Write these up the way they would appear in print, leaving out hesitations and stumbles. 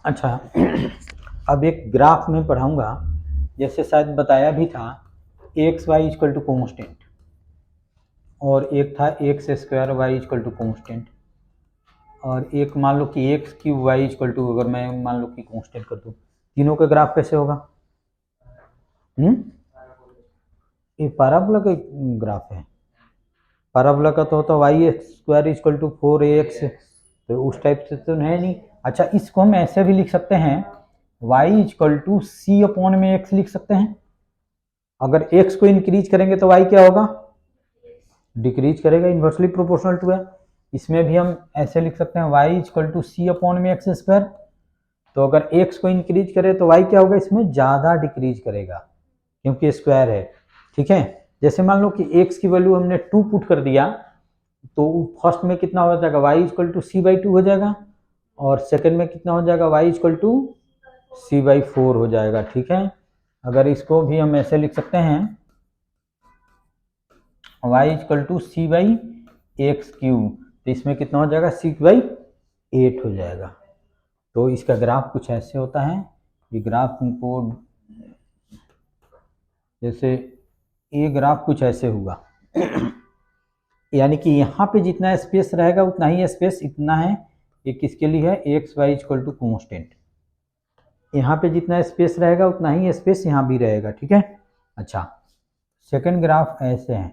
अच्छा, अब एक ग्राफ में पढ़ाऊंगा, जैसे शायद बताया भी था x y equal to constant, और एक था x square y equal to constant, और एक मान लो कि x cube y equal to, अगर मैं मान लो कि कॉन्स्टेंट कर दूँ, तीनों का ग्राफ कैसे होगा? ये पैराबोला का ग्राफ है। पैराबोला का तो होता Y square equal to 4ax, तो उस टाइप से तो है नहीं। अच्छा, इसको हम ऐसे भी लिख सकते हैं, y equal to c upon में x लिख सकते हैं। अगर x को इंक्रीज करेंगे तो y क्या होगा? डिक्रीज करेगा, इन्वर्सली प्रोपोर्शनल टू है। इसमें भी हम ऐसे लिख सकते हैं y equal to c upon में एक्स स्क्वायर। तो अगर x को इंक्रीज करे तो y क्या होगा? इसमें ज्यादा डिक्रीज करेगा क्योंकि स्क्वायर है। ठीक है, जैसे मान लो कि x की वैल्यू हमने 2 पुट कर दिया, तो फर्स्ट में कितना हो जाएगा? y equal to c by 2 हो जाएगा, और सेकंड में कितना हो जाएगा? y equal to c by 4 हो जाएगा। ठीक है, अगर इसको भी हम ऐसे लिख सकते हैं, y equal to c by x cube, तो इसमें कितना हो जाएगा? 6/8 हो जाएगा। तो इसका ग्राफ कुछ ऐसे होता है। ये ग्राफ तुमको, जैसे ये ग्राफ कुछ ऐसे होगा यानी कि यहाँ पे जितना स्पेस रहेगा उतना ही स्पेस इतना है, ये किसके लिए है? X y equal to constant. यहाँ पे जितना स्पेस रहेगा उतना ही स्पेस यहाँ भी रहेगा। ठीक है, अच्छा, सेकंड ग्राफ ऐसे है।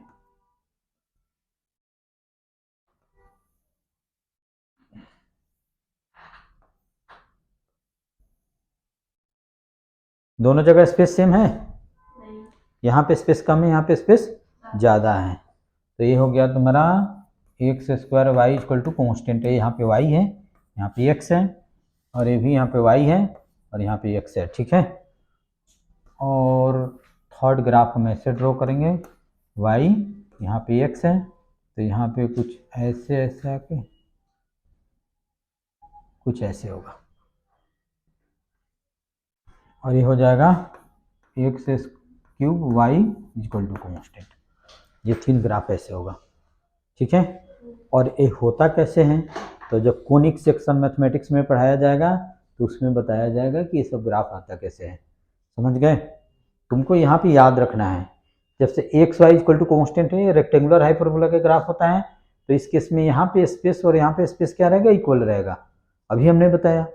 दोनों जगह स्पेस सेम है? यहाँ पे स्पेस कम है, यहाँ पे स्पेस ज़्यादा है। तो ये हो गया तुम्हारा x square y equal to constant है। यहाँ पे वाई है, यहाँ पे एक्स है, और ये भी यहाँ पे वाई है, और यहाँ पे एक्स है। ठीक है, और थर्ड ग्राफ हम ऐसे ड्रॉ करेंगे, वाई यहाँ पे एक्स है, तो यहाँ पे कुछ ऐसे ऐसे आके कुछ ऐसे होगा, और ये हो जाएगा x cube y equal to constant. ये तीन ग्राफ ऐसे होगा। ठीक है, और ये होता कैसे हैं? तो जब कोनिक सेक्शन मैथमेटिक्स में पढ़ाया जाएगा तो उसमें बताया जाएगा कि ये सब ग्राफ आता कैसे है। समझ गए? तुमको यहाँ पे याद रखना है, जब से x y equal to constant है, रेक्टेंगुलर हाइपरबोला का ग्राफ होता है, तो इस केस में यहाँ पे स्पेस और यहाँ पे स्पेस क्या रहेगा? इक्वल रहेगा। अभी हमने बताया,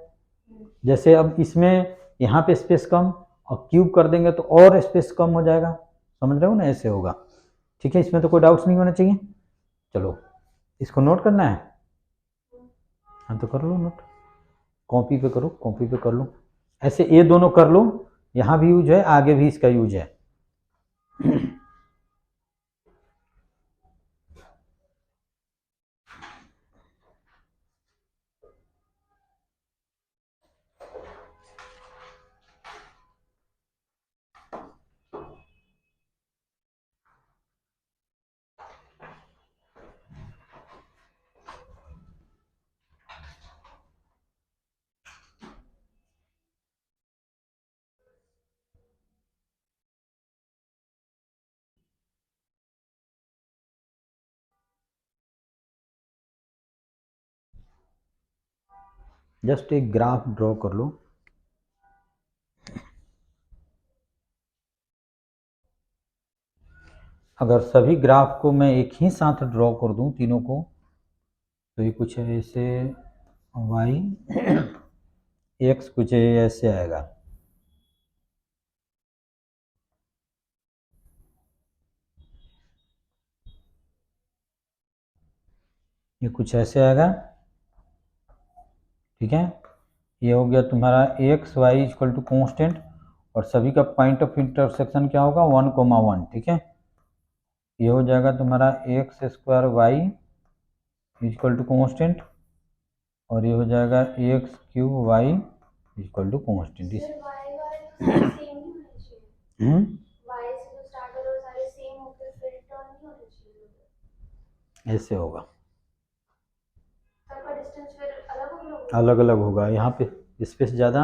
जैसे अब इसमें यहाँ पे स्पेस कम, और क्यूब कर देंगे तो और स्पेस कम हो जाएगा। समझ रहे हो ना? ऐसे होगा। ठीक है, इसमें तो कोई डाउट्स नहीं होना चाहिए। चलो, इसको नोट करना है? हाँ तो कर लो नोट, कॉपी पे करो, कॉपी पे कर लो। ऐसे ये दोनों कर लो, यहाँ भी यूज है, आगे भी इसका यूज है। जस्ट एक ग्राफ ड्रॉ कर लो। अगर सभी ग्राफ को मैं एक ही साथ ड्रॉ कर दूं तीनों को, तो ये कुछ ऐसे वाई एक्स कुछ ऐसे आएगा। ये कुछ ऐसे आएगा। ठीक है, ये हो गया तुम्हारा x y equal to constant, और सभी का पॉइंट ऑफ इंटरसेक्शन क्या होगा? 1,1। ठीक है, ये हो जाएगा तुम्हारा x square y equal to constant, और ये हो जाएगा x cube y equal to constant. ऐसे होगा, अलग अलग होगा। यहाँ पे स्पेस ज़्यादा,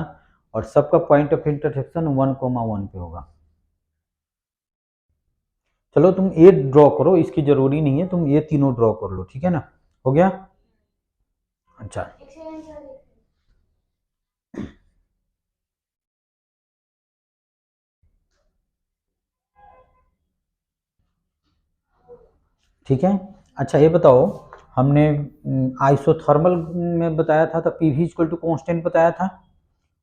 और सबका पॉइंट ऑफ इंटरसेक्शन 1,1 पे होगा। चलो तुम ये ड्रॉ करो, इसकी जरूरी नहीं है, तुम ये तीनों ड्रॉ कर लो। ठीक है ना? हो गया? अच्छा, ठीक है। अच्छा ये बताओ, हमने आइसोथर्मल में बताया था तो P V equal to constant बताया था,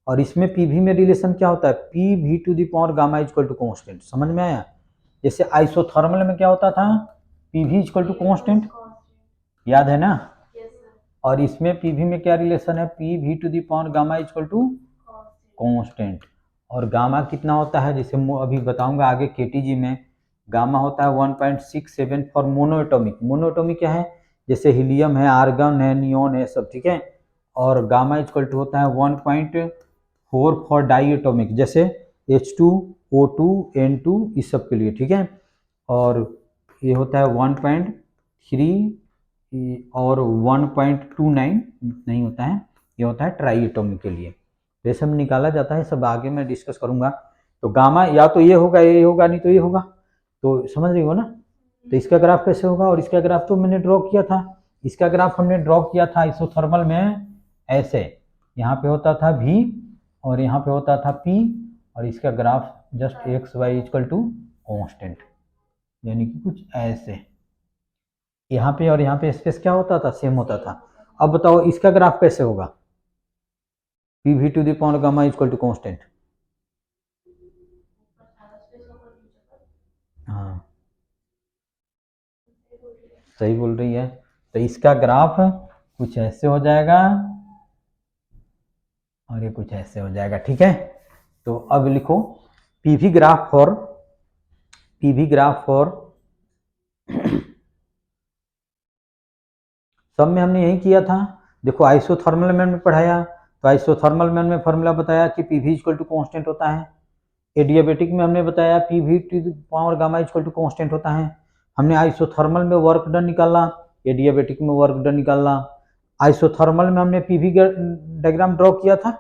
और इसमें पी वी में रिलेशन क्या होता है, P V to the power gamma equal to constant. समझ में आया? जैसे आइसोथर्मल में क्या होता था, P V equal to constant, याद है ना? और इसमें पी वी में क्या रिलेशन है, P V to the power gamma equal to constant. और गामा कितना होता है, जैसे अभी बताऊंगा आगे केटीजी में, गामा होता है 1.67 फॉर मोनोएटॉमिक। मोनोएटॉमिक क्या है, जैसे हीलियम है, आर्गन है, नियोन है, सब ठीक है। और गामा इक्वल टू होता है 1.4 फॉर डाई एटॉमिक, जैसे H2, O2, N2 इस सब के लिए, ठीक है। और ये होता है 1.3 और 1.29 नहीं होता है, ये होता है ट्राई एटॉमिक के लिए। जैसे हम निकाला जाता है, सब आगे मैं डिस्कस करूंगा। तो गामा या तो ये होगा, ये होगा, नहीं तो ये होगा। तो समझ रही हो ना? तो इसका ग्राफ कैसे होगा, और इसका ग्राफ तो मैंने ड्रॉ किया था। इसका ग्राफ हमने ड्रॉ किया था आइसोथर्मल में ऐसे, यहाँ पे होता था V और यहाँ पे होता था P, और इसका graph just x y equal to constant, यानी कि कुछ ऐसे। यहाँ पे और यहाँ पे स्पेस क्या होता था, सेम होता था। अब बताओ इसका ग्राफ कैसे होगा, P V to the power gamma equal to constant. हाँ सही बोल रही है। तो इसका ग्राफ कुछ ऐसे हो जाएगा और ये कुछ ऐसे हो जाएगा, ठीक है। तो अब लिखो PV graph for, PV graph for, सब में हमने यही किया था। देखो आइसोथर्मल में हमने पढ़ाया, तो आइसोथर्मल में हमने फॉर्मूला बताया कि पीवी इक्वल टू कॉन्स्टेंट होता है। एडियाबेटिक में हमने बताया PV to the power gamma equal to constant होता है। हमने आइसोथर्मल में वर्क डन निकाला, एडियाबेटिक में वर्क डन निकाला। आइसोथर्मल में हमने पीवी डायग्राम ड्रॉ किया था,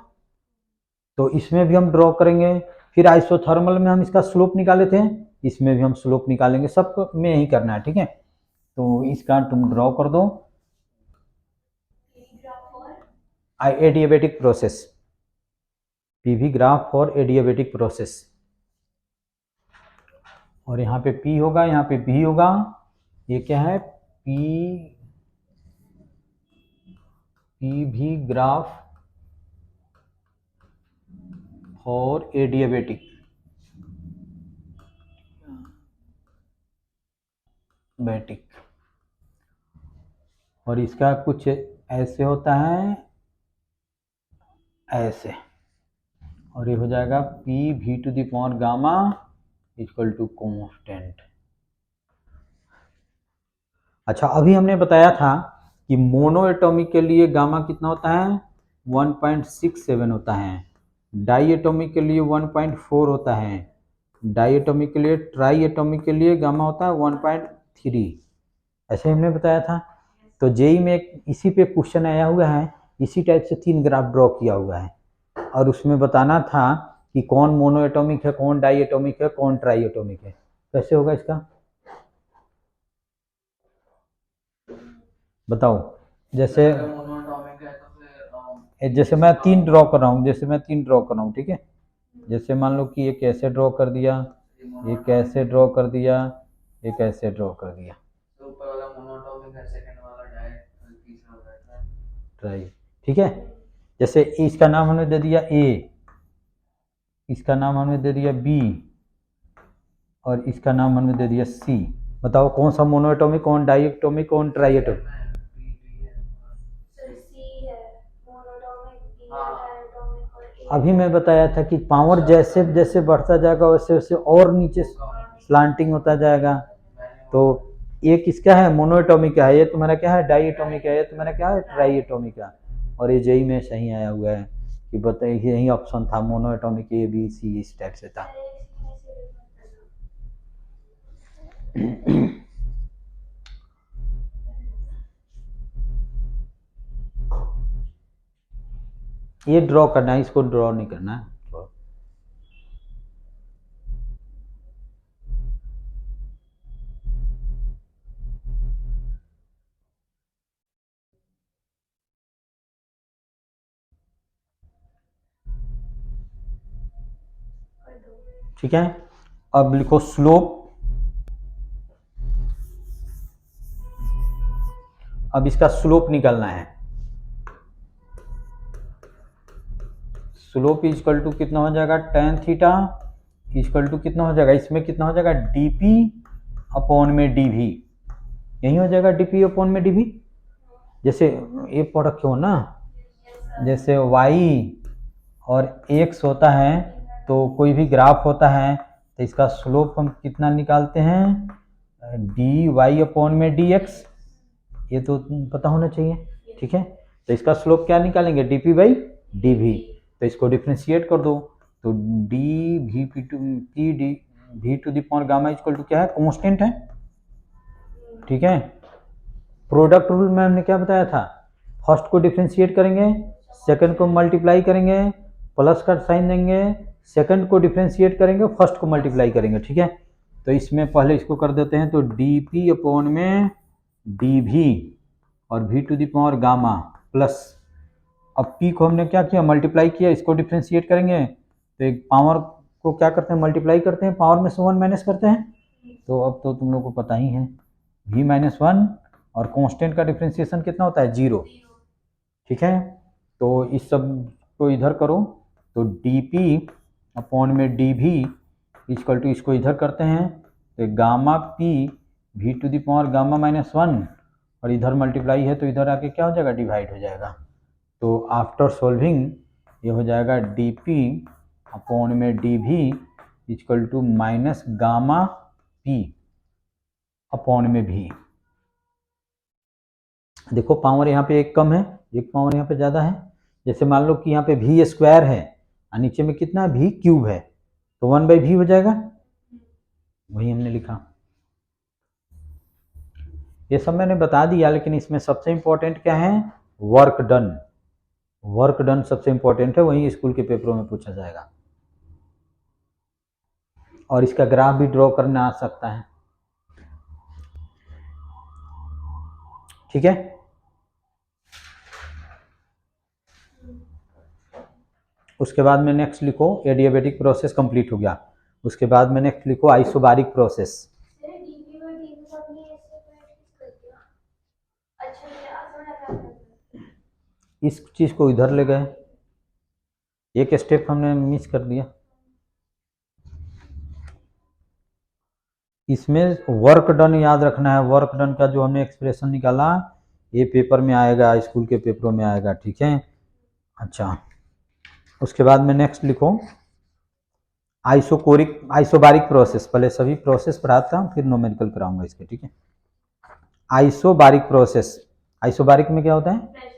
तो इसमें भी हम ड्रॉ करेंगे। फिर आइसोथर्मल में हम इसका स्लोप निकाले थे, इसमें भी हम स्लोप निकालेंगे, सब में यही करना है, ठीक है। तो इसका तुम ड्रॉ कर दो adiabatic process, PV graph for adiabatic process. और यहाँ पे P होगा, यहाँ पे B होगा। ये क्या है, पीवी ग्राफ फॉर एडियाबेटिक बेटिक। और इसका कुछ ऐसे होता है, ऐसे। और ये हो जाएगा P V to the power gamma equal to constant. अच्छा अभी हमने बताया था कि मोनो एटॉमिक के लिए गामा कितना होता है, 1.67 होता है। डाई एटॉमिक के लिए 1.4 होता है। डाई एटॉमिक के लिए, ट्राई एटॉमिक के लिए गामा होता है 1.3, ऐसे हमने बताया था। तो जेई में इसी पे क्वेश्चन आया हुआ है, इसी टाइप से 3 ग्राफ ड्रॉ किया हुआ है, और उसमें बताना था कि कौन मोनो एटॉमिक है, कौन डाई एटॉमिक है, कौन ट्राई एटॉमिक है। कैसे होगा इसका बताओ। जैसे जैसे मैं 3 ड्रॉ कर रहा हूँ, जैसे मैं 3 ड्रॉ कर रहा हूँ, ठीक है। जैसे मान लो कि एक ऐसे ड्रॉ कर दिया, एक ऐसे ड्रॉ कर दिया, एक ऐसे ड्रॉ कर दिया। ऊपर वाला मोनोटॉमिक है, सेकंड वाला डाई, तीसरा वाला ट्राई, ठीक है। जैसे इसका नाम हमने दे दिया A, इसका नाम हमने दे दिया B, और इसका नाम हमने दे दिया C। बताओ कौन सा मोनोएटॉमिक, कौन डाई एटॉमिक, कौन ट्राई एटॉमिक। अभी मैं बताया था कि पावर जैसे जैसे बढ़ता जाएगा वैसे वैसे और नीचे स्लांटिंग होता जाएगा। तो ये किसका है, मोनोएटॉमिक का है। ये तुम्हारा क्या है, डाई एटॉमिक है। ये तुम्हारा क्या है, ट्राई एटॉमिक का। और ये जेई में सही आया हुआ है कि बताइए, यही ऑप्शन था, मोनोएटॉमिक A B C इस टाइप से था। ये ड्रॉ करना है, इसको ड्रॉ नहीं करना है। ठीक है। अब लिखो स्लोप, अब इसका स्लोप निकालना है। स्लोप इक्वल टू कितना हो जाएगा, tan थीटा इक्वल टू कितना हो जाएगा, इसमें कितना हो जाएगा, dp अपॉन में dv, यही हो जाएगा dp अपॉन में dv। जैसे ये पढ़ रखे हो ना, जैसे y और x होता है तो कोई भी ग्राफ होता है तो इसका स्लोप हम कितना निकालते हैं, dy अपॉन में dx, ये तो पता होना चाहिए, ठीक है। तो इसका स्लोप क्या निकालेंगे, dp बाई dv, तो इसको डिफ्रेंशिएट कर दो, तो v to the power gamma equal to क्या है, कांस्टेंट है, ठीक है। प्रोडक्ट रूल में हमने क्या बताया था, फर्स्ट को डिफ्रेंशिएट करेंगे, सेकंड को मल्टीप्लाई करेंगे, प्लस का साइन देंगे, सेकंड को डिफ्रेंशिएट करेंगे, फर्स्ट को मल्टीप्लाई करेंगे, ठीक है। तो इसमें पहले इसको कर देते हैं, तो dp अपॉन में dv और v to the power gamma plus, अब p को हमने क्या किया, मल्टीप्लाई किया, इसको डिफ्रेंशिएट करेंगे तो एक पावर को क्या करते हैं, मल्टीप्लाई करते हैं, पावर में से 1 माइनस करते हैं, तो अब तो तुम लोग को पता ही है v माइनस 1 और कांस्टेंट का डिफ्रेंशिएशन कितना होता है, 0, ठीक है। तो इस सब को इधर करो, तो dp अपॉन में dv इक्वल टू, इसको इधर करते हैं तो gamma p v to the power gamma minus 1 और इधर मल्टीप्लाई है तो इधर आके क्या हो जाएगा, डिवाइड हो जाएगा। तो आफ्टर सॉल्विंग ये हो जाएगा dp अपॉन में dv equal to minus gamma p upon में v। देखो पावर यहाँ पे एक कम है, एक पावर यहाँ पे ज़्यादा है। जैसे मान लो कि यहाँ पे v स्क्वायर है और नीचे में कितना है, v क्यूब है, तो 1/v हो जाएगा, वही हमने लिखा। ये सब मैंने बता दिया, लेकिन इसमें सबसे इंपॉर्टेंट क्या है, वर्क डन। वर्क डन सबसे इंपॉर्टेंट है, वही स्कूल के पेपरों में पूछा जाएगा, और इसका ग्राफ भी ड्रॉ करना आ सकता है, ठीक है। उसके बाद में नेक्स्ट लिखो, एडियाबेटिक प्रोसेस कंप्लीट हो गया। उसके बाद में नेक्स्ट लिखो आइसोबारिक प्रोसेस। इस चीज को इधर ले गए, एक स्टेप हमने मिस कर दिया। इसमें वर्क डन याद रखना है, वर्क डन का जो हमने एक्सप्रेशन निकाला ये पेपर में आएगा, स्कूल के पेपरों में आएगा, ठीक है। अच्छा, उसके बाद में नेक्स्ट लिखो आइसोबारिक प्रोसेस। पहले सभी प्रोसेस पढ़ाता हूँ फिर न्यूमेरिकल कराऊंगा इसके, ठीक है। आइसोबारिक प्रोसेस, आइसोबारिक में क्या होता है,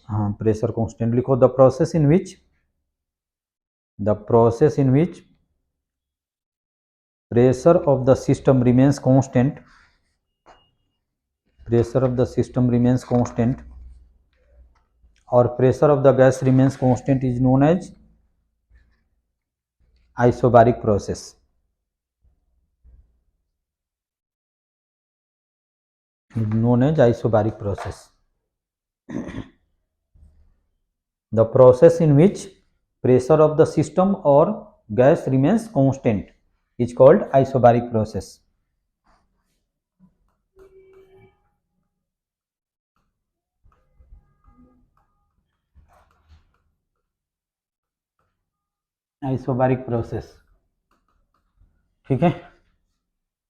हाँ प्रेशर कांस्टेंट लिखो। The process in which pressure of the system remains constant, pressure of the system remains constant or pressure of the gas remains constant is known as isobaric process, is known as isobaric process. The process in which pressure of the system or gas remains constant is called isobaric process. Isobaric process, ठीक है।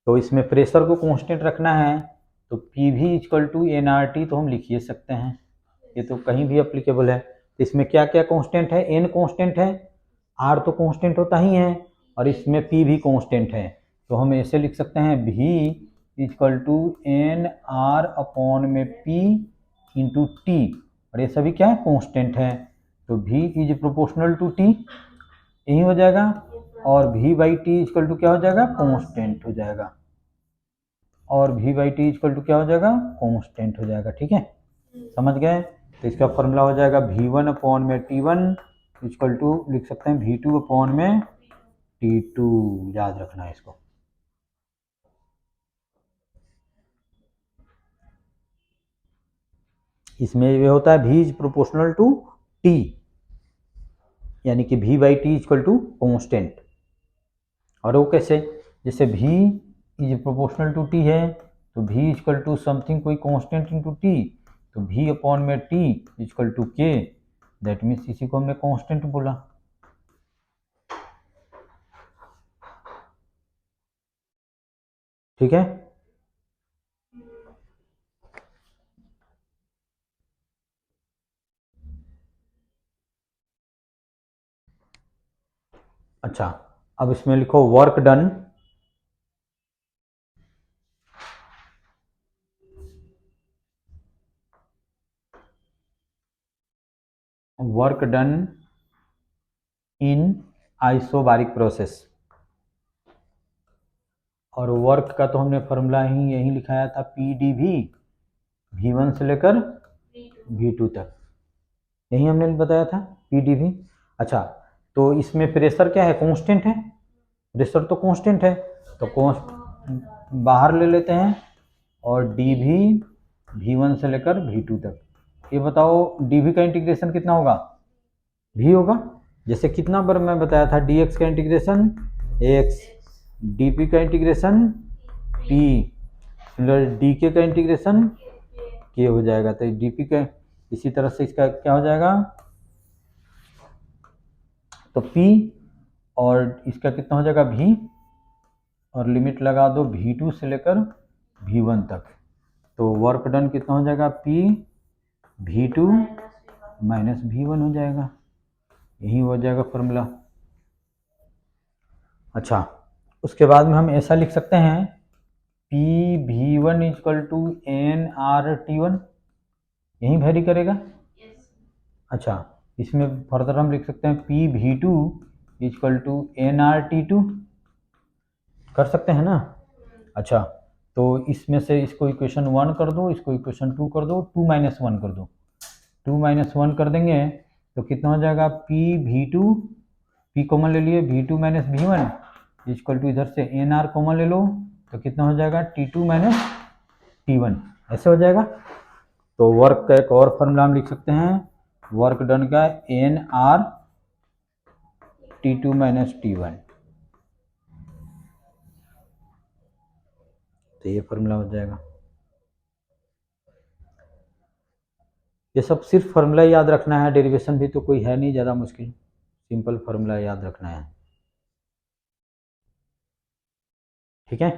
तो इसमें pressure को constant रखना है तो PV equal to nRT तो हम लिख ही सकते हैं, ये तो कहीं भी एप्लीकेबल है। तो इसमें क्या क्या कांस्टेंट है, n कांस्टेंट है, R तो कांस्टेंट होता ही है और इसमें P भी कांस्टेंट है, तो हम ऐसे लिख सकते हैं V equal to NR upon में P इंटू T, और ये सभी क्या है, कांस्टेंट है। तो V is proportional to T, यही हो जाएगा, और V by T equal to क्या हो जाएगा, कांस्टेंट हो जाएगा, और V by T equal to क्या हो जाएगा, कांस्टेंट हो जाएगा, ठीक है। समझ गए। तो इसका फॉर्मूला हो जाएगा V1 अपॉन में T1 इक्वल टू लिख सकते हैं V2 अपॉन में T2, याद रखना है इसको। इसमें ये होता है V is proportional to T, यानी कि V by T equal to constant. और वो कैसे, जैसे V is proportional to T है तो v इक्वल टू समथिंग कोई कांस्टेंट इंटू टी, तो v अपॉन में t equal to k, that means इसी को हमने कांस्टेंट बोला। ठीक है, अच्छा अब इसमें लिखो work done, work done in isobaric process, और वर्क का तो हमने फॉर्मूला ही यही लिखाया था, पी डी वी, V1 से लेकर V2 तक, यही हमने बताया था पी डी वी। अच्छा तो इसमें प्रेशर क्या है, कांस्टेंट है, प्रेशर तो कांस्टेंट है, तो बाहर ले लेते हैं, और डी वी V1 से लेकर V2 तक। ये बताओ dv का इंटीग्रेशन कितना होगा, v होगा, जैसे कितना बार मैं बताया था, dx का इंटीग्रेशन x, dp का इंटीग्रेशन p, dk का इंटीग्रेशन k हो जाएगा। तो dp का इसी तरह से इसका क्या हो जाएगा, तो p और इसका कितना हो जाएगा v, और लिमिट लगा दो v2 से लेकर v1 तक, तो वर्क डन कितना हो जाएगा, p v2 माइनस v1 हो जाएगा, यही हो जाएगा फॉर्मूला। अच्छा उसके बाद में हम ऐसा लिख सकते हैं, P V one equal to n R T one, यही वेरी करेगा। अच्छा इसमें फर्दर हम लिख सकते हैं P V two equal to n R T two, कर सकते हैं ना। अच्छा तो इसमें से इसको इक्वेशन 1 कर दो, इसको इक्वेशन 2 कर दो, 2 माइनस 1 कर दो, 2 माइनस 1 कर देंगे तो कितना हो जाएगा, P V two, P common ले लिए, V two minus V one equal to इधर से एन आर कॉमन ले लो, तो कितना हो जाएगा, T two minus T one, ऐसे हो जाएगा। तो वर्क का एक और फॉर्मूला हम लिख सकते हैं, वर्क डन का n R T two minus T one, तो ये फॉर्मूला हो जाएगा। ये सब सिर्फ फॉर्मूला याद रखना है, डेरिवेशन भी तो कोई है नहीं ज़्यादा मुश्किल, सिंपल फॉर्मूला याद रखना है। ठीक है,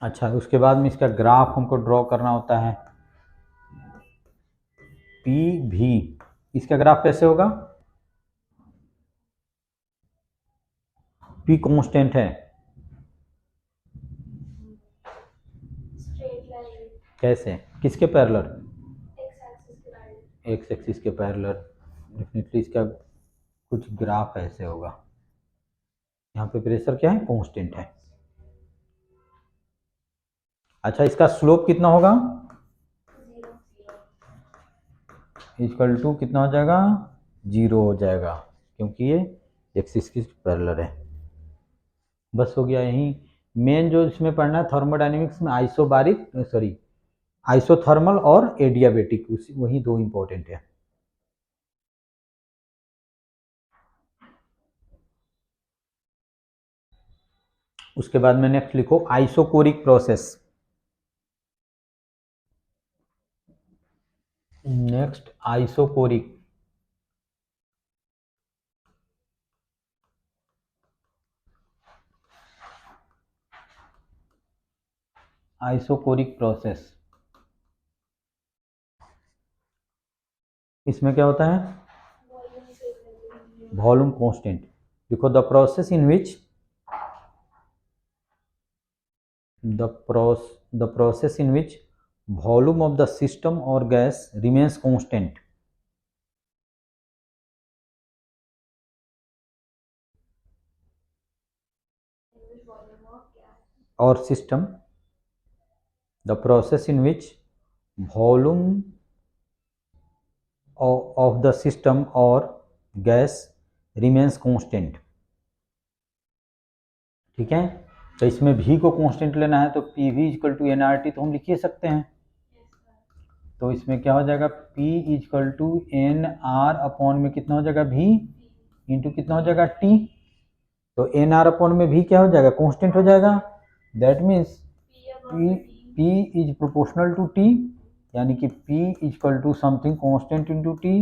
अच्छा उसके बाद में इसका ग्राफ हमको ड्रॉ करना होता है, पी भी, इसका ग्राफ कैसे होगा, पी कांस्टेंट है, कैसे, किसके पैरेलल, एक्स एक्सिस के पैरेलल, डेफिनेटली इसका कुछ ग्राफ ऐसे होगा, यहाँ पे प्रेशर क्या है, कांस्टेंट है। अच्छा इसका स्लोप कितना होगा, इक्वल टू कितना हो जाएगा, 0 हो जाएगा, क्योंकि ये एक्सिस की पैरेलल है। बस हो गया, यही मेन जो इसमें पढ़ना है थर्मोडायनेमिक्स में, आइसोबारिक सॉरी आइसोथर्मल और एडियाबेटिक, वही दो इंपॉर्टेंट है। उसके बाद में नेक्स्ट लिखो isochoric process, next isochoric, isochoric process, इसमें क्या होता है, वॉल्यूम कांस्टेंट। देखो the process in which the process in which volume of the system or gas remains constant, or system, the process in which volume of the system or gas remains constant। ठीक है, तो इसमें v को constant लेना है, तो P V equal to n R T तो हम लिख ही सकते हैं। तो इसमें क्या हो जाएगा, P equal to n R upon में कितना हो जाएगा, v इंटू कितना हो जाएगा, T, तो एन आर अपॉन में भी क्या हो जाएगा, कांस्टेंट हो जाएगा। That means P is proportional to T, यानी कि P equal to something constant into T।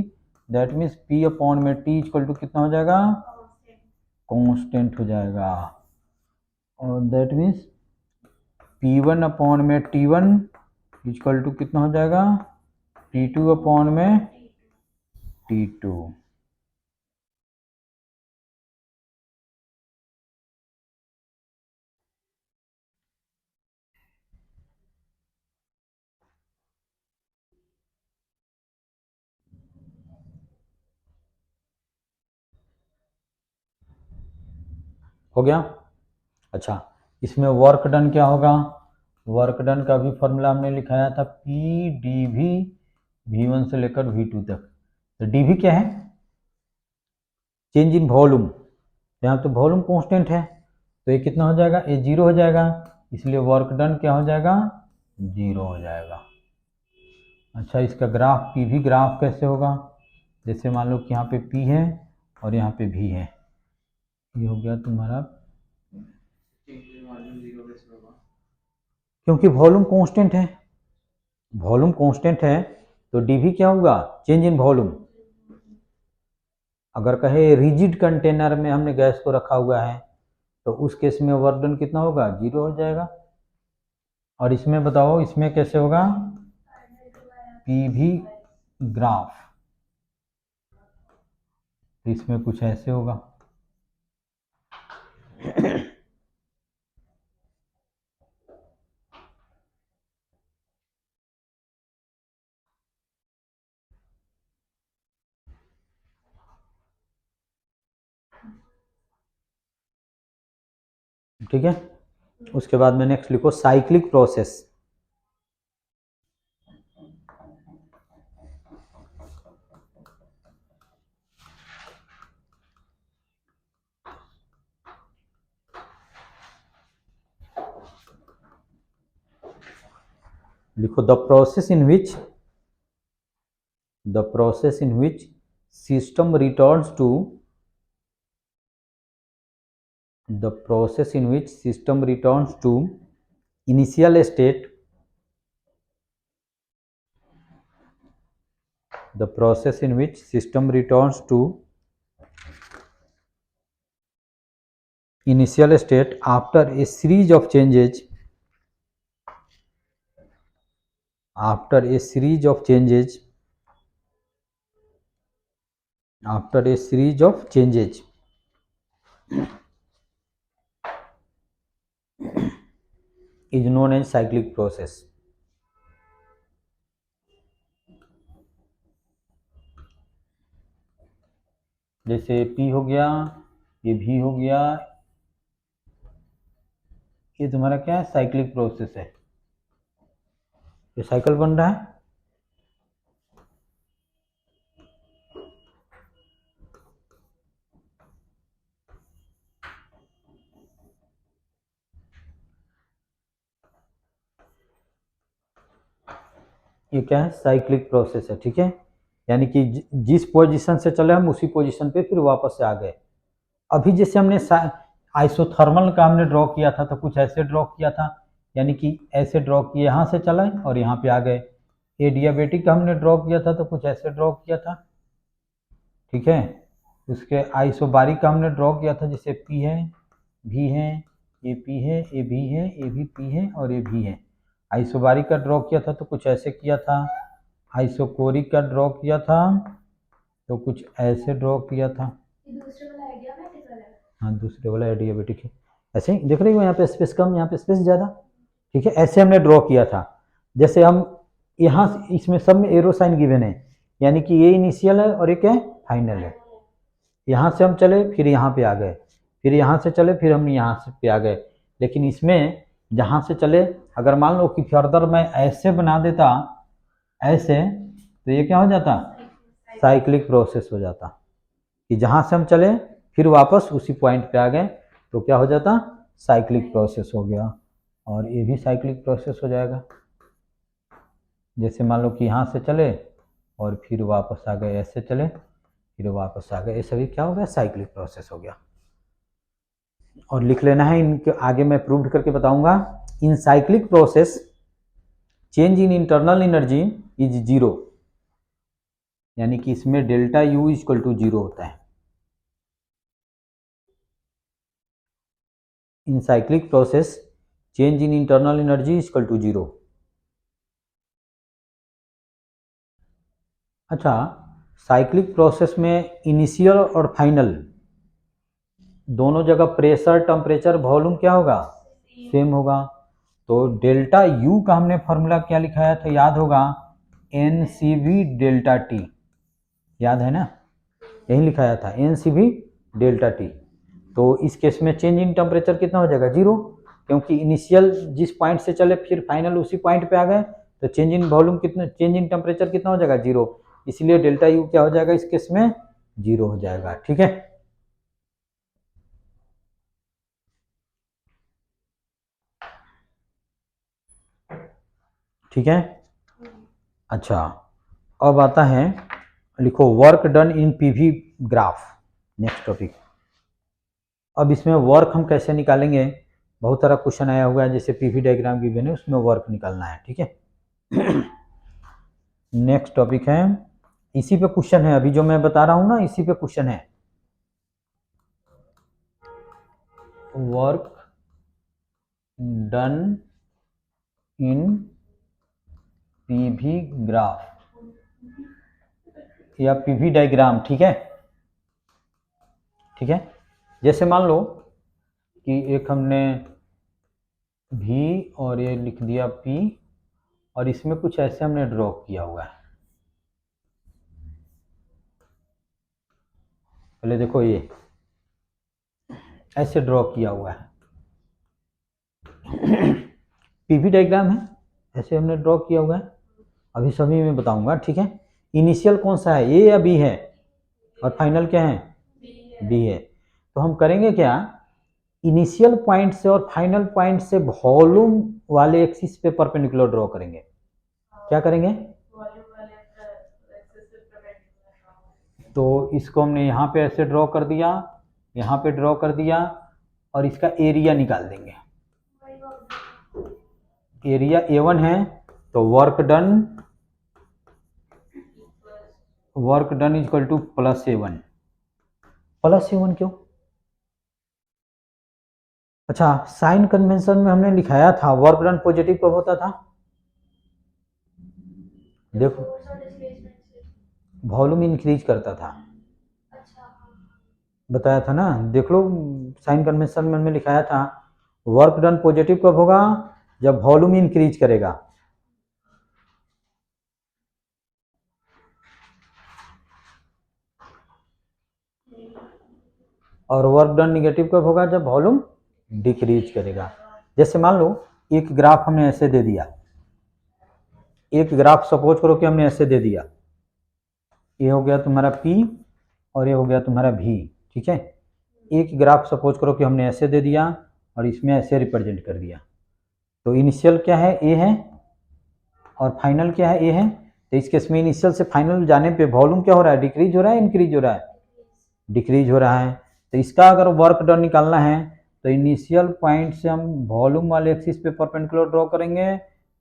That means P upon में T इक्वल टू कितना हो जाएगा, कांस्टेंट हो जाएगा। और दैट मीन्स P1 अपॉन में T1 इक्वल टू कितना हो जाएगा, T2 अपॉन में T2। हो गया। अच्छा, इसमें वर्क डन क्या होगा, वर्क डन का भी फॉर्मूला हमने लिखाया था, पी डी वी V1 से लेकर V2 तक। तो dV क्या है, चेंज इन वॉल्यूम। यहाँ तो वॉल्यूम कांस्टेंट है, तो ये कितना हो जाएगा, ये 0 हो जाएगा, इसलिए वर्क डन क्या हो जाएगा, 0 हो जाएगा। अच्छा, इसका ग्राफ पी भी ग्राफ कैसे होगा, जैसे मान लो कि यहाँ पे P है और यहाँ पे V है, ये हो गया तुम्हारा, क्योंकि वॉल्यूम कांस्टेंट है, वॉल्यूम कांस्टेंट है तो dV क्या होगा, चेंज इन वॉल्यूम। अगर कहे रिजिड कंटेनर में हमने गैस को रखा हुआ है तो उस केस में वर्क डन कितना होगा, 0 हो जाएगा। और इसमें बताओ, इसमें कैसे होगा, PV ग्राफ, इसमें कुछ ऐसे होगा। ठीक है, उसके बाद में नेक्स्ट लिखो साइक्लिक प्रोसेस। लिखो the process in which system returns to initial state, the process in which system returns to initial state after a series of changes, is known as cyclic process। जैसे P हो गया, ये V हो गया, ये तुम्हारा क्या है, साइक्लिक प्रोसेस है, ये साइकिल बन रहा है। ये क्या है, साइक्लिक प्रोसेस है। ठीक है, यानी कि जिस पोजीशन से चले हम उसी पोजीशन पे फिर वापस से आ गए। अभी जैसे हमने आइसोथर्मल का हमने ड्रॉ किया था तो कुछ ऐसे ड्रॉ किया था, यानी कि ऐसे ड्रॉ किए, यहाँ से चले और यहाँ पे आ गए। एडियाबेटिक का हमने ड्रॉ किया था तो कुछ ऐसे ड्रॉ किया था। ठीक है, उसके आइसोबारिक का हमने ड्रॉ किया था, जैसे P है, V है, ये P है, ये V है, ये भी P है और ये V है। आइसोबारिक का ड्रॉ किया था तो कुछ ऐसे किया था। आइसोकोरिक का ड्रॉ किया था तो कुछ ऐसे ड्रॉ किया था। दूसरे वाला एडियाबेटिक वाला, हाँ दूसरे वाला एडियाबेटिक है। ऐसे ही देख रही हो, यहाँ पे स्पेस कम, यहाँ पे स्पेस ज़्यादा। ठीक है, ऐसे हमने ड्रॉ किया था। जैसे हम यहाँ इसमें सब में एरो साइन गिवन है, यानी कि ये इनिशियल है और एक है फाइनल है। यहाँ से हम चले फिर यहाँ पे आ गए, फिर यहाँ से चले फिर हम यहाँ से पे आ गए। लेकिन इसमें जहाँ से चले, अगर मान लो कि फर्दर मैं ऐसे बना देता ऐसे, तो ये क्या हो जाता, साइक्लिक प्रोसेस हो जाता, कि जहाँ से हम चले फिर वापस उसी पॉइंट पे आ गए, तो क्या हो जाता, साइक्लिक प्रोसेस हो गया। और ये भी साइक्लिक प्रोसेस हो जाएगा। जैसे मान लो कि यहाँ से चले और फिर वापस आ गए, ऐसे चले फिर वापस आ गए, ये सभी क्या हो गया, साइक्लिक प्रोसेस हो गया। और लिख लेना है, इनके आगे मैं प्रूव करके बताऊंगा। In cyclic process change in internal energy is zero, यानी कि इसमें delta U equal to zero होता है। In cyclic process change in internal energy equal to zero. अच्छा, साइक्लिक प्रोसेस में इनिशियल और फाइनल दोनों जगह प्रेशर, टेम्परेचर, वॉल्यूम क्या होगा? सेम होगा। तो डेल्टा यू का हमने फॉर्मूला क्या लिखाया था, याद होगा? N C V delta T, याद है ना? यही लिखाया था, n C V delta T. तो इस केस में चेंज इन टेम्परेचर कितना हो जाएगा? जीरो, क्योंकि इनिशियल जिस पॉइंट से चले फिर फाइनल उसी पॉइंट पे आ गए, तो चेंज इन वॉल्यूम कितना, चेंज इन टेम्परेचर कितना हो जाएगा? जीरो। इसलिए डेल्टा यू क्या हो जाएगा इस केस में? जीरो हो जाएगा। ठीक है, ठीक है। अच्छा, अब आता है, लिखो work done in PV graph, next topic. अब इसमें वर्क हम कैसे निकालेंगे? बहुत सारा क्वेश्चन आया हुआ है, जैसे पीवी डायग्राम की बने उसमें वर्क निकालना है। ठीक है, नेक्स्ट टॉपिक है, इसी पे क्वेश्चन है, अभी जो मैं बता रहा हूं ना इसी पे क्वेश्चन है। Work done in PV graph या पीवी डायग्राम। ठीक है, ठीक है। जैसे मान लो कि एक हमने भी और ये लिख दिया पी, और इसमें कुछ ऐसे हमने ड्रॉ किया हुआ है। पहले देखो, ये ऐसे ड्रॉ किया हुआ है, पीवी डायग्राम है, ऐसे हमने ड्रॉ किया हुआ है। अभी सभी में बताऊंगा। ठीक है, इनिशियल कौन सा है, ए या बी है? और फाइनल क्या है? बी है। तो हम करेंगे क्या, इनिशियल पॉइंट से और फाइनल पॉइंट से वॉल्यूम वाले एक्सिस पे परपेंडिकुलर ड्रॉ करेंगे। क्या करेंगे? तो इसको हमने यहाँ पे ऐसे ड्रॉ कर दिया, यहाँ पे ड्रॉ कर दिया, और इसका एरिया निकाल देंगे। एरिया A1 है, तो work done equal two plus A1। Plus A1 क्यों? अच्छा, साइन कन्वेंशन में हमने लिखाया था वर्क डन पॉजिटिव कब होता था? देखो, वॉल्यूम इंक्रीज करता था, बताया था ना, देख लो, साइन कन्वेंशन में हमने लिखाया था वर्क डन पॉजिटिव कब होगा? जब वॉल्यूम इंक्रीज करेगा। और वर्क डन निगेटिव कब होगा? जब वॉल्यूम डिक्रीज करेगा। जैसे मान लो एक ग्राफ हमने ऐसे दे दिया, एक ग्राफ सपोज करो कि हमने ऐसे दे दिया, ये हो गया तुम्हारा P और ये हो गया तुम्हारा V। ठीक है, एक ग्राफ सपोज करो कि हमने ऐसे दे दिया और इसमें ऐसे रिप्रेजेंट कर दिया। तो इनिशियल क्या है? A है, और फाइनल क्या है? A है। तो इस केस में इनिशियल से फाइनल जाने पे वॉल्यूम क्या हो रहा है? डिक्रीज हो रहा है, इंक्रीज हो रहा है? डिक्रीज हो रहा है। तो इसका अगर वर्क डन निकालना है तो इनिशियल पॉइंट से हम वॉल्यूम वाले एक्सिस पे परपेंडिकुलर ड्रॉ करेंगे,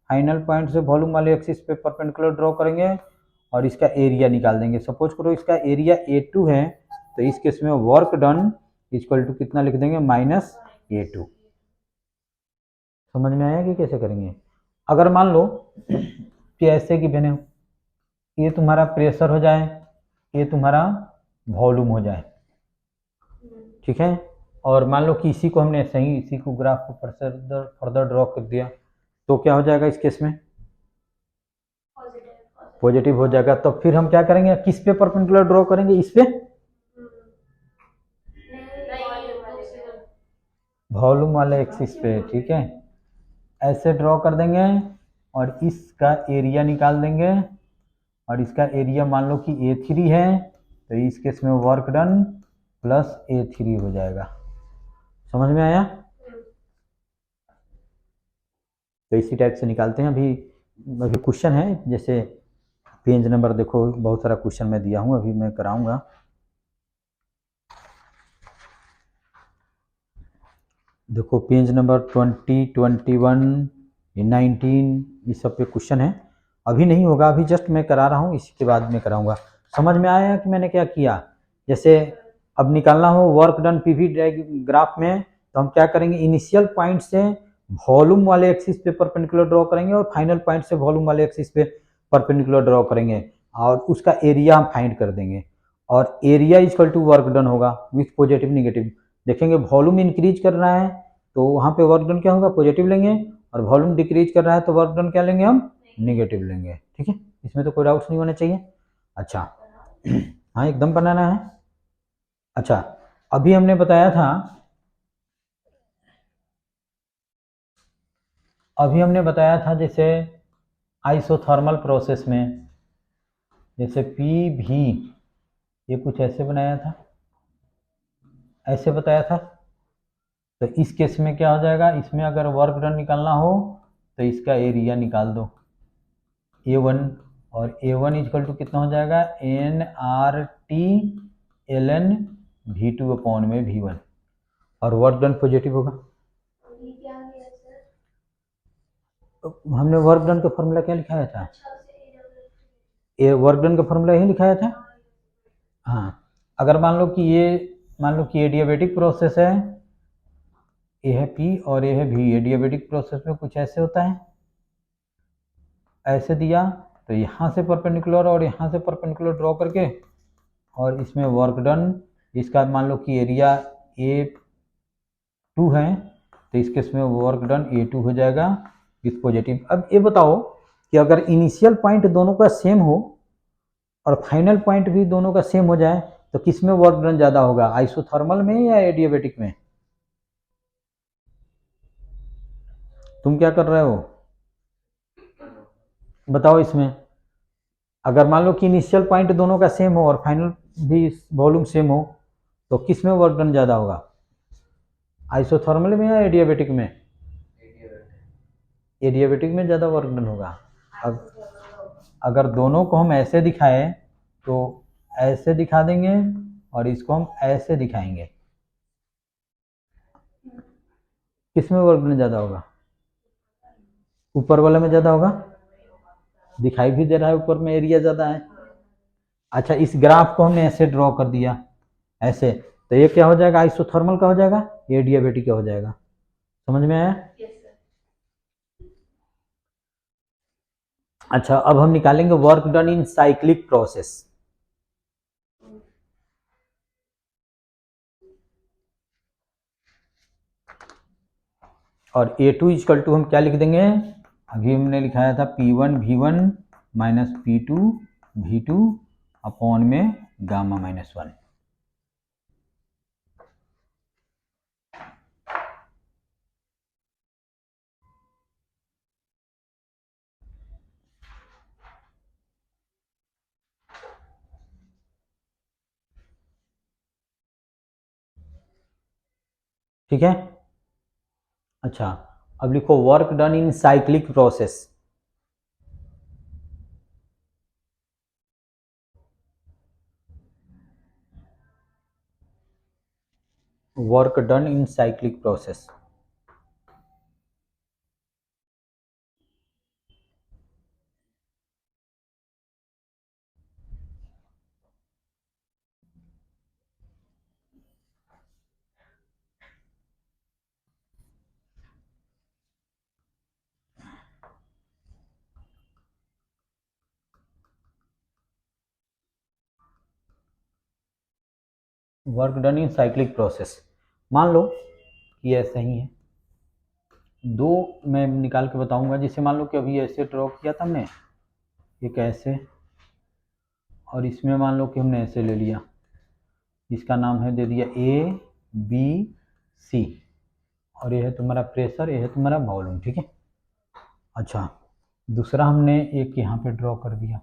फाइनल पॉइंट से वॉल्यूम वाले एक्सिस पे परपेंडिकुलर ड्रॉ करेंगे, और इसका एरिया निकाल देंगे। सपोज करो इसका एरिया A2 है, तो इस केस में वर्क डन इक्वल टू कितना लिख देंगे? Minus A2। समझ में आया कि कैसे करेंगे? अगर मान लो कि ऐसे कि बने, ये तुम्हारा प्रेशर हो जाए, ये तुम्हारा वॉल्यूम हो जाए। ठीक है, और मान लो कि इसी को हमने सही, इसी को ग्राफ को फर्दर ड्रॉ कर दिया, तो क्या हो जाएगा इस केस में? पॉजिटिव हो जाएगा। तो फिर हम क्या करेंगे, किस पे परपेंडिकुलर ड्रॉ करेंगे? इस पे, वॉल्यूम वाले एक्सिस पे। ठीक है, ऐसे ड्रॉ कर देंगे और इसका एरिया निकाल देंगे, और इसका एरिया मान लो कि A3 है, तो इस केस में वर्क डन प्लस A3 हो जाएगा। समझ में आया? तो इसी टाइप से निकालते हैं। अभी क्वेश्चन है, जैसे पेज नंबर देखो, बहुत सारा क्वेश्चन मैं दिया हूँ, अभी मैं कराऊंगा। देखो पेज नंबर 20, 21, 19 ये सब पे क्वेश्चन है। अभी नहीं होगा, अभी जस्ट मैं करा रहा हूँ, इसी के बाद में कराऊंगा। समझ में आया कि मैंने क्या किया? जैसे अब निकालना हो वर्क डन पीवी ग्राफ में, तो हम क्या करेंगे, इनिशियल पॉइंट से वॉल्यूम वाले एक्सिस पे परपेंडिकुलर ड्रॉ करेंगे और फाइनल पॉइंट से वॉल्यूम वाले एक्सिस पे परपेंडिकुलर ड्रॉ करेंगे और उसका एरिया हम फाइंड कर देंगे। और area equal to work done होगा विथ पॉजिटिव निगेटिव। देखेंगे वॉल्यूम इंक्रीज कर रहा है तो वहाँ पे वर्क डन क्या होगा, पॉजिटिव लेंगे, और वॉल्यूम डिक्रीज कर रहा है तो वर्क डन क्या लेंगे, हम निगेटिव लेंगे। ठीक है, इसमें तो कोई डाउट्स नहीं होने चाहिए। अच्छा हाँ एकदम बनाना है। अच्छा अभी हमने बताया था, जैसे आइसोथर्मल प्रोसेस में, जैसे पी भी ये कुछ ऐसे बनाया था, ऐसे बताया था। तो इस केस में क्या हो जाएगा, इसमें अगर वर्क डन निकालना हो तो इसका एरिया निकाल दो A1, और A1 इक्वल टू कितना हो जाएगा, NRT ln V2 अपॉन में V1, और वर्क डन पॉजिटिव होगा। हमने वर्क डन का फॉर्मूला क्या लिखाया था, ये वर्क डन का फॉर्मूला यही लिखाया था। हाँ अगर मान लो कि ये डियाबेटिक प्रोसेस है, ये है P और ये है V, ये डियाबेटिक प्रोसेस में कुछ ऐसे होता है, ऐसे दिया तो यहाँ से परपेंडिकुलर और यहाँ से परपेंडिकुलर ड्रॉ करके, और इसमें वर्क डन, इसका मान लो कि एरिया A2 है तो इस केस में वर्क डन A2 हो जाएगा विथ पॉजिटिव। अब ये बताओ कि अगर इनिशियल पॉइंट दोनों का सेम हो और फाइनल पॉइंट भी दोनों का सेम हो जाए तो किस में वर्क डन ज़्यादा होगा, आइसोथर्मल में या एडियाबेटिक में? तुम क्या कर रहे हो बताओ इसमें। अगर मान लो कि इनिशियल पॉइंट दोनों का सेम हो और फाइनल भी वॉल्यूम सेम हो तो किस में वर्क डन ज़्यादा होगा, आइसोथर्मल में या एडियाबेटिक में? एडियाबेटिक में ज़्यादा वर्क डन होगा। अगर दोनों को हम ऐसे दिखाए तो ऐसे दिखा देंगे और इसको हम ऐसे दिखाएंगे, किस में वर्क डन ज़्यादा होगा, ऊपर वाले में ज़्यादा होगा, दिखाई भी दे रहा है ऊपर में एरिया ज़्यादा है। अच्छा इस ग्राफ को हमने ऐसे ड्रॉ कर दिया ऐसे, तो ये क्या हो जाएगा, आइसोथर्मल का हो जाएगा, ये डियाबेटिक का हो जाएगा। समझ में आया? अच्छा अब हम निकालेंगे work done in cyclic process. और A2 इक्वल टू हम क्या लिख देंगे, अभी हमने लिखाया था P1 V1 minus P2 V2 upon में गामा माइनस 1। ठीक है। अच्छा अब लिखो work done in cyclic process. Work done in cyclic process. Work done in cyclic process, मान लो कि ऐसा ही है, दो मैं निकाल के बताऊंगा। जैसे मान लो कि अभी ऐसे ड्रॉ किया था हमने, एक ऐसे, और इसमें मान लो कि हमने ऐसे ले लिया, इसका नाम है दे दिया ABC, और ये है तुम्हारा प्रेशर, ये है तुम्हारा वॉल्यूम। ठीक है। अच्छा दूसरा हमने एक यहाँ पे ड्रॉ कर दिया,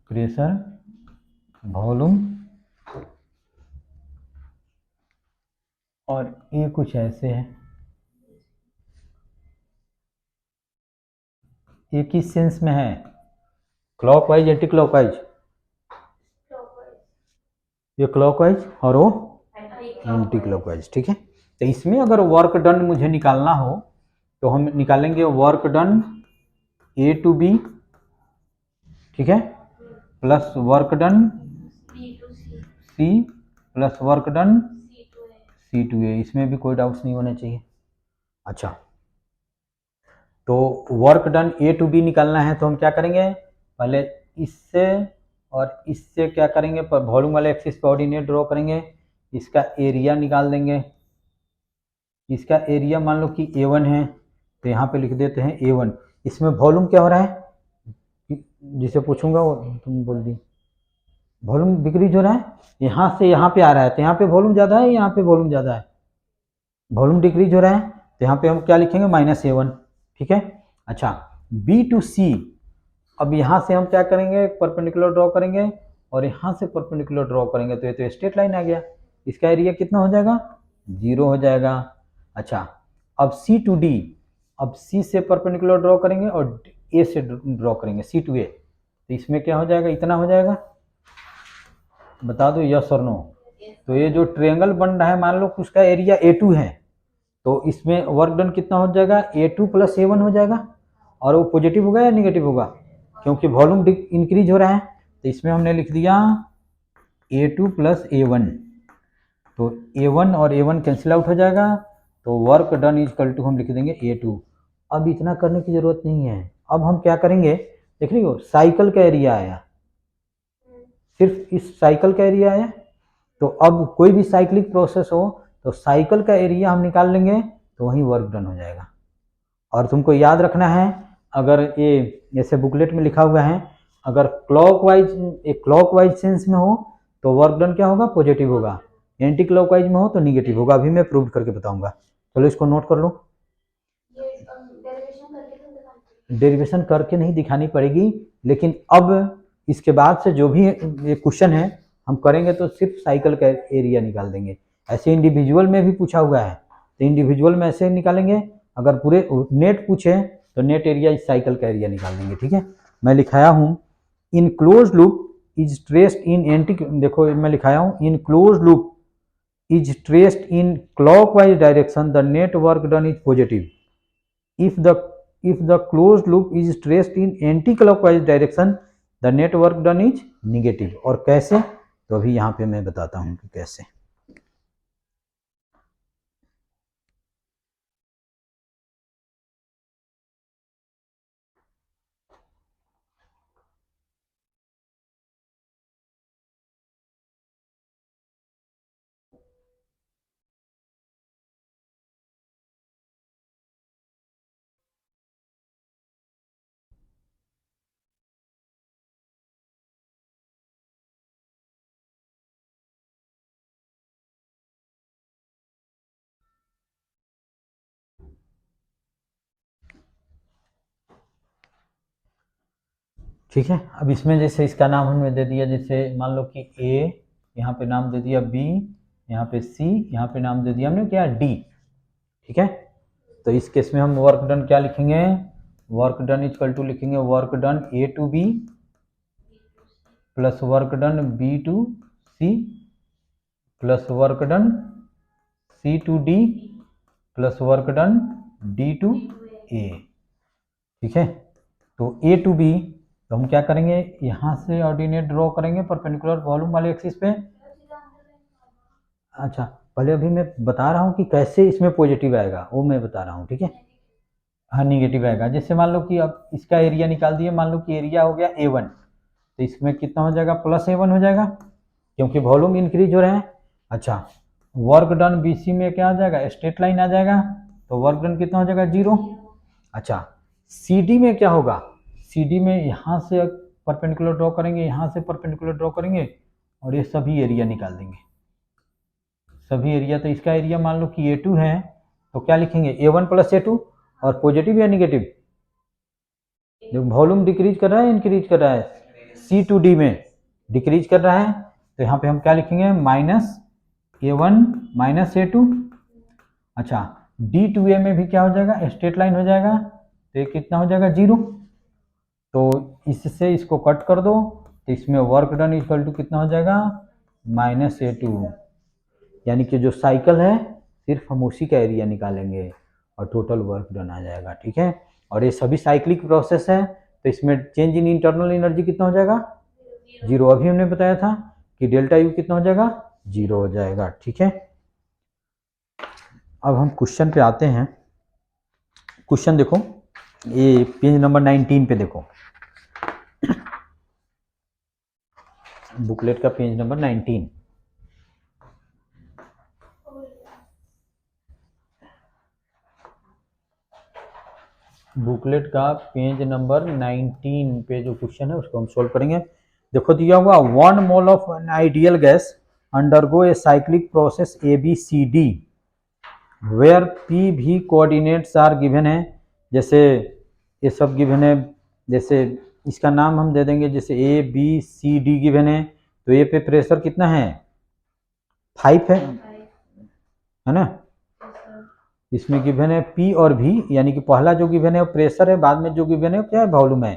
प्रेशर वॉल्यूम, और ये कुछ ऐसे है, ये किस सेंस में है, क्लॉकवाइज एंटी क्लॉकवाइज, ये क्लॉकवाइज और वो एंटी क्लॉकवाइज। ठीक है। तो इसमें अगर वर्क डन मुझे निकालना हो तो हम निकालेंगे work done A to B, ठीक है, plus work done C plus work done C to A. इसमें भी कोई डाउट्स नहीं होने चाहिए। अच्छा, तो work done A to B निकालना है तो हम क्या करेंगे, पहले इससे और इससे क्या करेंगे, पर वॉल्यूम वाले एक्सिस पे ऑर्डिनेट ड्रॉ करेंगे, इसका एरिया निकाल देंगे। इसका एरिया मान लो कि A1 है तो यहाँ पे लिख देते हैं A1। इसमें वॉल्यूम क्या हो रहा है, जिसे पूछूंगा वो तुम बोल दी, वॉल्यूम डिक्रीज हो रहा है, यहाँ से यहाँ पे आ रहा है तो यहाँ पे वॉल्यूम ज़्यादा है, यहाँ पे वॉल्यूम ज़्यादा है, वॉल्यूम डिक्रीज हो रहा है तो यहाँ पे हम क्या लिखेंगे -A1, ठीक है। अच्छा, B टू C, अब यहाँ से हम क्या करेंगे, परपेंडिकुलर ड्रॉ करेंगे और यहाँ से परपेंडिकुलर ड्रॉ करेंगे तो ये तो स्ट्रेट लाइन आ गया। इसका एरिया कितना हो जाएगा, 0 हो जाएगा। अच्छा, अब C टू D, अब C से परपेंडिकुलर ड्रॉ करेंगे और A से ड्रॉ करेंगे C टू A, तो इसमें क्या हो जाएगा, इतना हो जाएगा, बता दो यस और नो। तो ये जो ट्रायंगल बन रहा है मान लो कि उसका एरिया A2 है तो इसमें वर्क डन कितना हो जाएगा, A2 + A1 हो जाएगा। और वो पॉजिटिव होगा या निगेटिव होगा, क्योंकि वॉल्यूम इंक्रीज हो रहा है तो इसमें हमने लिख दिया A2 + A1, तो A1 और A1 कैंसिल आउट हो जाएगा तो वर्क डन इक्वल टू हम लिख देंगे A2। अब इतना करने की जरूरत नहीं है, अब हम क्या करेंगे, देख रही हो साइकिल का एरिया आया, सिर्फ इस साइकिल का एरिया आया। तो अब कोई भी साइक्लिक प्रोसेस हो तो साइकिल का एरिया हम निकाल लेंगे तो वही वर्क डन हो जाएगा। और तुमको याद रखना है, अगर ये जैसे बुकलेट में लिखा हुआ है, अगर क्लॉकवाइज सेंस में हो तो वर्क डन क्या होगा, पॉजिटिव होगा, एंटी क्लॉकवाइज में हो तो निगेटिव होगा। अभी मैं प्रूव करके बताऊंगा, चलो इसको नोट कर लो। डेरिवेशन करके नहीं दिखानी पड़ेगी, लेकिन अब इसके बाद से जो भी ये क्वेश्चन है हम करेंगे तो सिर्फ साइकिल का एरिया निकाल देंगे। ऐसे इंडिविजुअल में भी पूछा हुआ है तो इंडिविजुअल में ऐसे निकालेंगे, अगर पूरे नेट पूछे तो नेट एरिया इस साइकिल का एरिया निकाल देंगे, ठीक है। मैं लिखाया हूँ in close loop is traced in anti, देखो मैं लिखाया हूँ in close loop is traced in clockwise direction the net work done is positive. if the closed loop is traced in anti-clockwise direction the net work done is negative। और कैसे, तो अभी यहाँ पे मैं बताता हूँ कि कैसे। ठीक है, अब इसमें जैसे इसका नाम हमने दे दिया, जैसे मान लो कि A, यहाँ पे नाम दे दिया B, यहाँ पे C, यहाँ पे नाम दे दिया हमने क्या D, ठीक है। तो इस केस में हम वर्क डन क्या लिखेंगे, वर्क डन इक्वल टू लिखेंगे work done A to B plus work done B to C plus work done C to D plus work done D to A, ठीक है। तो A टू B, तो हम क्या करेंगे, यहाँ से ऑर्डिनेट ड्रॉ करेंगे परपेंडिकुलर वॉल्यूम वाले एक्सिस पे। अच्छा, पहले अभी मैं बता रहा हूँ कि कैसे इसमें पॉजिटिव आएगा, वो मैं बता रहा हूँ, ठीक है। हाँ, निगेटिव आएगा। जैसे मान लो कि अब इसका एरिया निकाल दिए, मान लो कि एरिया हो गया A1, तो इसमें कितना हो जाएगा, +A1 हो जाएगा, क्योंकि वॉल्यूम इंक्रीज हो रहा है। अच्छा, वर्क डन BC में क्या आ जाएगा, स्ट्रेट लाइन आ जाएगा, तो वर्क डन कितना हो जाएगा, 0। अच्छा, CD में क्या होगा, CD में यहाँ से परपेंडिकुलर ड्रॉ करेंगे, यहाँ से परपेंडिकुलर ड्रॉ करेंगे और ये सभी एरिया निकाल देंगे, सभी एरिया। तो इसका एरिया मान लो कि A2 है तो क्या लिखेंगे, A1 + A2, और पॉजिटिव या निगेटिव, जो वॉल्यूम डिक्रीज कर रहा है इंक्रीज कर रहा है, C टू D में डिक्रीज कर रहा है, तो यहाँ पे हम क्या लिखेंगे, -A1 - A2। अच्छा, D टू A में भी क्या हो जाएगा, स्ट्रेट लाइन हो जाएगा, तो ये कितना हो जाएगा, 0। तो इससे इसको कट कर दो तो इसमें वर्क डन इक्वल टू कितना हो जाएगा, -A2, यानी कि जो साइकिल है सिर्फ हम उसी का एरिया निकालेंगे और टोटल वर्क डन आ जाएगा, ठीक है। और ये सभी साइक्लिक प्रोसेस है, तो इसमें चेंज इन इंटरनल एनर्जी कितना हो जाएगा, 0। अभी हमने बताया था कि डेल्टा यू कितना हो जाएगा, 0 हो जाएगा, ठीक है। अब हम क्वेश्चन पे आते हैं। क्वेश्चन देखो, ये पेज नंबर 19 पे देखो, बुकलेट का पेज नंबर 19। बुकलेट का पेज नंबर 19 पे जो क्वेश्चन है उसको हम सोल्व करेंगे। देखो दिया हुआ 1 mole of an ideal gas undergo a cyclic process ABCD where PV coordinates are given है। जैसे ये सब गिवन है, जैसे इसका नाम हम दे देंगे, जैसे ABCD गिवन है, तो ये पे प्रेशर कितना है, 5 है ना। इसमें गिवन है P और V, यानी कि पहला जो गिवन है वो प्रेशर है, बाद में जो गिवन है वो क्या है, वॉल्यूम है।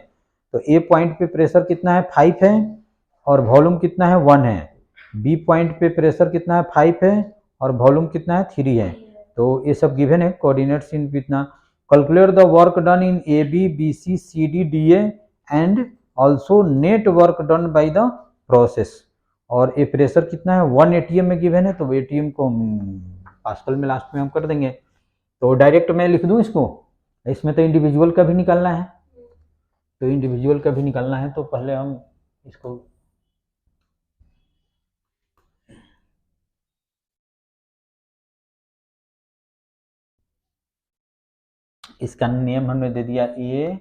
तो A पॉइंट पे प्रेशर कितना है, 5 है, और वॉल्यूम कितना है, 1 है। B पॉइंट पे प्रेशर कितना है, 5 है, और वॉल्यूम कितना है, 3 है। तो ये सब गिवन है, कोऑर्डिनेट्स इन कितना। Calculate the work done in AB BC CD DA and also net work done by the process. और ये प्रेशर कितना है, 1 ATM में गिवन है, तो ATM को पास्कल में लास्ट में हम कर देंगे। तो डायरेक्ट मैं लिख दूं इसको, इसमें तो इंडिविजुअल का भी निकालना है, तो इंडिविजुअल का भी निकालना है, तो पहले हम इसको इसका नेम हमने दे दिया A,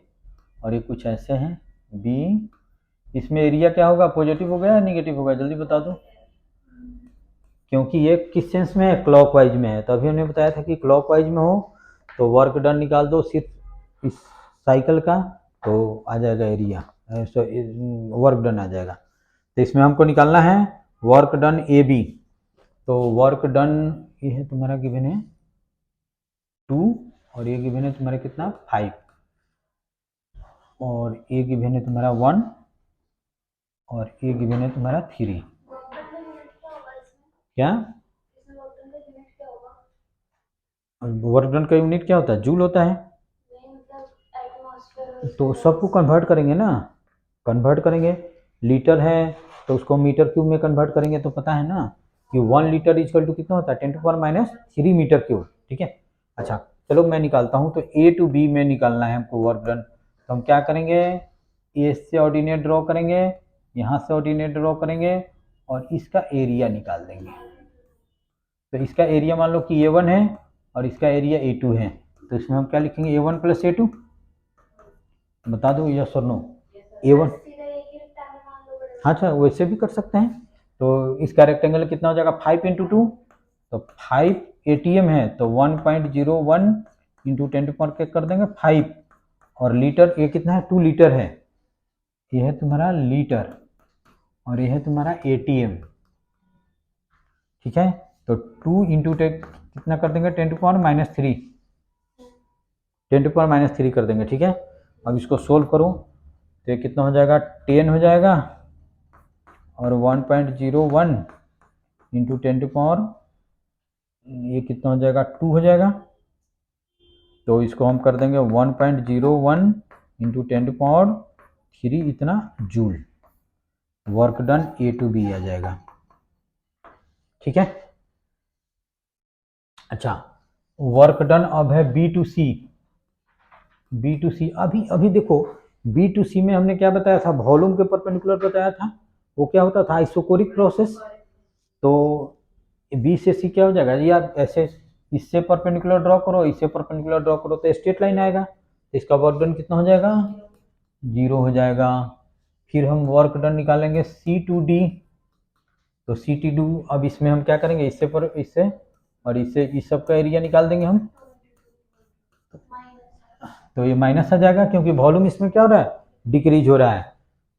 और ये कुछ ऐसे हैं B। इसमें एरिया क्या होगा, पॉजिटिव होगा या निगेटिव होगा, जल्दी बता दो। क्योंकि ये किस सेंस में है, क्लॉकवाइज में है, तो अभी हमने बताया था कि क्लॉकवाइज में हो तो वर्क डन निकाल दो सिर्फ इस साइकिल का, तो आ जाएगा एरिया, वर्क डन आ जाएगा। तो इसमें हमको निकालना है वर्क डन AB। तो वर्क डन ये है तुम्हारा गिवन है 2, और ये गिवन है तुम्हारा कितना, 5, और ये गिवन है तुम्हारा 1, और ये गिवन है तुम्हारा 3। क्या वर्क डन का यूनिट क्या होता है, जूल होता है। तो सबको कन्वर्ट करेंगे ना, कन्वर्ट करेंगे। लीटर है तो उसको मीटर क्यूब में कन्वर्ट करेंगे, तो पता है ना कि 1 लीटर इक्वल टू कितना होता है, 10⁻³ मीटर क्यूब, ठीक है। अच्छा चलो मैं निकालता हूँ, तो A to B में निकालना है हमको वर्क डन। तो हम क्या करेंगे, A से ऑर्डिनेट ड्रॉ करेंगे, यहाँ से ऑर्डिनेट ड्रॉ करेंगे, और इसका एरिया निकाल देंगे। तो इसका एरिया मान लो कि A1 है, और इसका एरिया A2 है, तो इसमें हम क्या लिखेंगे, A1 + A2। बता दो यस और नो। A1, अच्छा वैसे भी कर सकते हैं। तो इसका रेक्टेंगल कितना हो जाएगा, 5 × 2, तो 5 ATM है, तो 1.01 × 10⁻क्या कर देंगे 5, और लीटर ये कितना है, 2 लीटर है, ये है तुम्हारा लीटर, और ये है तुम्हारा ATM, ठीक है। तो 2 × कितना कर देंगे, 10⁻³ 10⁻³ कर देंगे, ठीक है। अब इसको सोल्व करो, तो ये कितना हो जाएगा, 10 हो जाएगा, और 1.01 × 10⁻, ये कितना हो जाएगा, 2 हो जाएगा। तो इसको हम कर देंगे 1.01 × 10⁻³ इतना joule. Work done A to B आ जाएगा, ठीक है। अच्छा वर्क डन अब है B to C। B to C अभी देखो, B to C में हमने क्या बताया था, वॉल्यूम के परपेंडिकुलर बताया था, वो क्या होता था, आइसोकोरिक प्रोसेस। तो B से C क्या हो जाएगा, यार ऐसे इससे परपेंडिकुलर ड्रॉ करो, इससे परपेंडिकुलर ड्रॉ करो, तो स्ट्रेट लाइन आएगा, तो इसका वर्क डन कितना हो जाएगा, 0 हो जाएगा। फिर हम वर्क डन निकालेंगे C to D, तो C to D अब इसमें हम क्या करेंगे, इससे पर इससे और इससे इस सब का एरिया निकाल देंगे हम, तो ये माइनस आ जाएगा, क्योंकि वॉल्यूम इसमें क्या हो रहा है, डिक्रीज हो रहा है।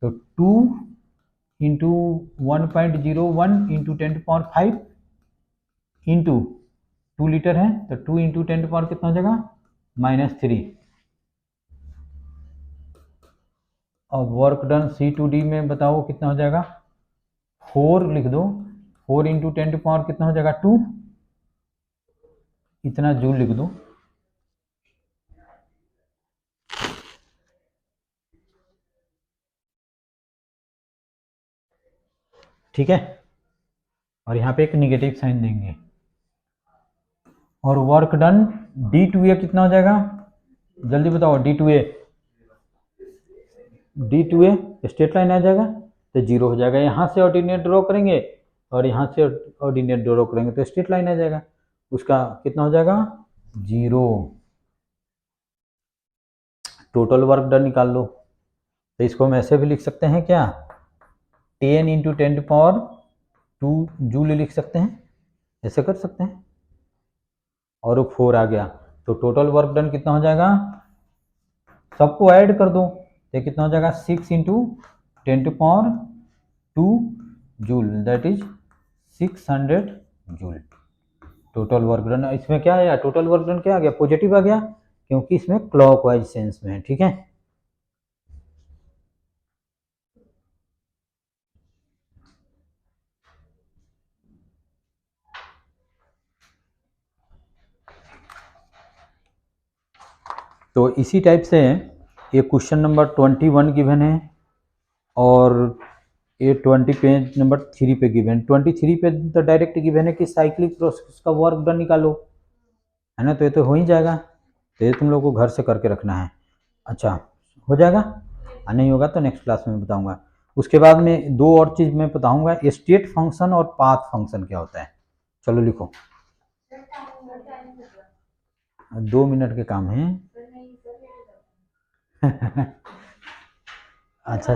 तो 2 × 1.01 × 10⁻5 इंटू 2 लीटर है, तो 2 × 10⁻ कितना हो जाएगा, -3। और work done C to D में बताओ कितना हो जाएगा, 4 लिख दो, 4 × 10⁻ कितना हो जाएगा, 2, इतना जूल लिख दूं, ठीक है, और यहाँ पे एक निगेटिव साइन देंगे, और वर्क डन D2A कितना हो जाएगा, जल्दी बताओ। D2A स्ट्रेट लाइन आ जाएगा तो 0 हो जाएगा। यहाँ से ऑर्डिनेट ड्रॉ करेंगे और यहाँ से ऑर्डिनेट ड्रॉ करेंगे तो स्ट्रेट लाइन आ जाएगा, उसका कितना हो जाएगा 0। टोटल वर्क डन निकाल लो, तो इसको हम ऐसे भी लिख सकते हैं क्या, 10 × 10⁻2 जूल लिख सकते हैं, ऐसे कर सकते हैं। और वो 4 आ गया तो टोटल वर्क डन कितना हो जाएगा, सबको ऐड कर दो तो कितना हो जाएगा 6 × 10⁻2 joule, that is 600 joule total work done. इसमें क्या आया, टोटल वर्क डन क्या आ गया, पॉजिटिव आ गया, क्योंकि इसमें क्लॉकवाइज सेंस में है, ठीक है। तो इसी टाइप से ये क्वेश्चन नंबर 21 गिवन है और ये 20 पेज नंबर 3 पे गिवन, 23 पे तो डायरेक्ट गिवन है कि साइक्लिक प्रोसेस का वर्क डन निकालो, है ना, तो ये तो हो ही जाएगा, तो ये तुम लोग को घर से करके रखना है। अच्छा हो जाएगा, नहीं होगा तो नेक्स्ट क्लास में बताऊंगा। उसके बाद में 2 और चीज़ मैं बताऊंगा, स्टेट फंक्शन और पाथ फंक्शन क्या होता है। चलो लिखो, 2 मिनट के काम है। अच्छा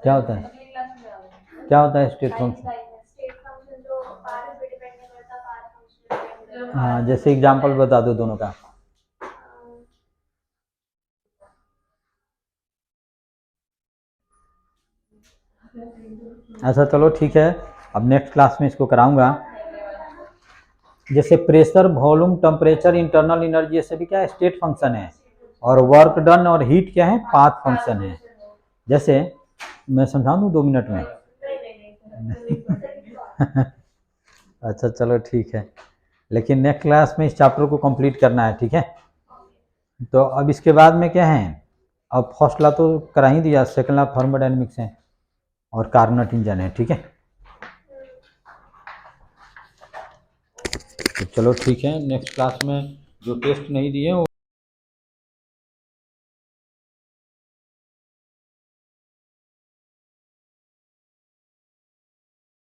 क्या होता है, क्या होता है स्टेट फंक्शन, हाँ जैसे एग्जांपल बता दो दोनों का। अच्छा चलो ठीक है, अब नेक्स्ट क्लास में इसको कराऊंगा। जैसे pressure, volume, temperature, internal energy, ये सभी क्या है, स्टेट फंक्शन है, और वर्क डन और हीट क्या है, पाथ फंक्शन है। जैसे मैं समझा दूँ 2 मिनट में। अच्छा चलो ठीक है, लेकिन नेक्स्ट क्लास में इस चैप्टर को कंप्लीट करना है, ठीक है। तो अब इसके बाद में क्या है, अब फर्स्ट ला तो करा ही दिया, सेकंड ला थर्मोडायनेमिक्स है और कार्नोट इंजन है, ठीक है। तो चलो ठीक है, नेक्स्ट क्लास में जो टेस्ट नहीं दिए वो